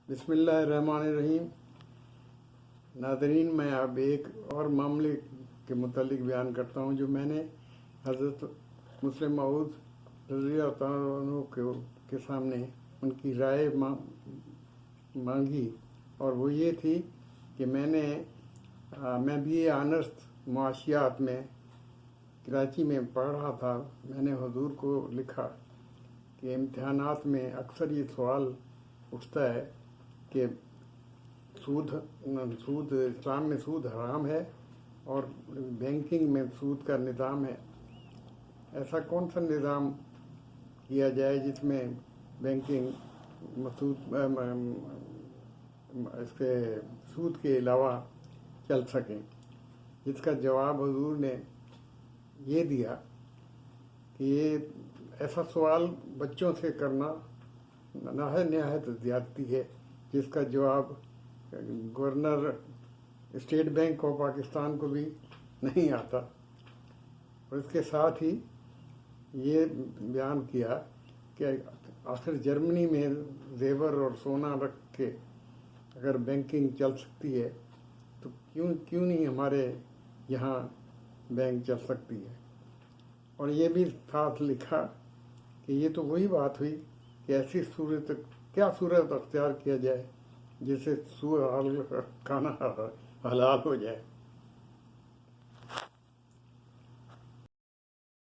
बिस्मिल्लाहिर्रहमानिर्रहीम। नाज़रीन, मैं अब एक और मामले के मुतालिक बयान करता हूँ जो मैंने हज़रत मुस्लिम मऊद रज़ियल्लाहु तआला अन्हु के सामने उनकी राय मांगी, और वो ये थी कि मैं भी ऑनर्स मुआशियात में कराची में पढ़ रहा था। मैंने हुजूर को लिखा कि इम्तिहानात में अक्सर ये सवाल उठता है कि सूद इस्लाम में सूद हराम है और बैंकिंग में सूद का निज़ाम है। ऐसा कौन सा निज़ाम किया जाए जिसमें बैंकिंग इसके सूद के अलावा चल सकें। जिसका जवाब हुजूर ने ये दिया कि ये ऐसा सवाल बच्चों से करना नहायत ज़्यादती है, जिसका जवाब governor state bank of Pakistan को भी नहीं आता। और इसके साथ ही ये बयान किया कि आखिर जर्मनी में जेवर और सोना रख के अगर बैंकिंग चल सकती है तो क्यों नहीं हमारे यहाँ बैंक चल सकती है। और ये भी साथ लिखा कि ये तो वही बात हुई कि ऐसी क्या सूरत अख्तियार किया जाए जिससे सूद खाना हलाल हो जाए।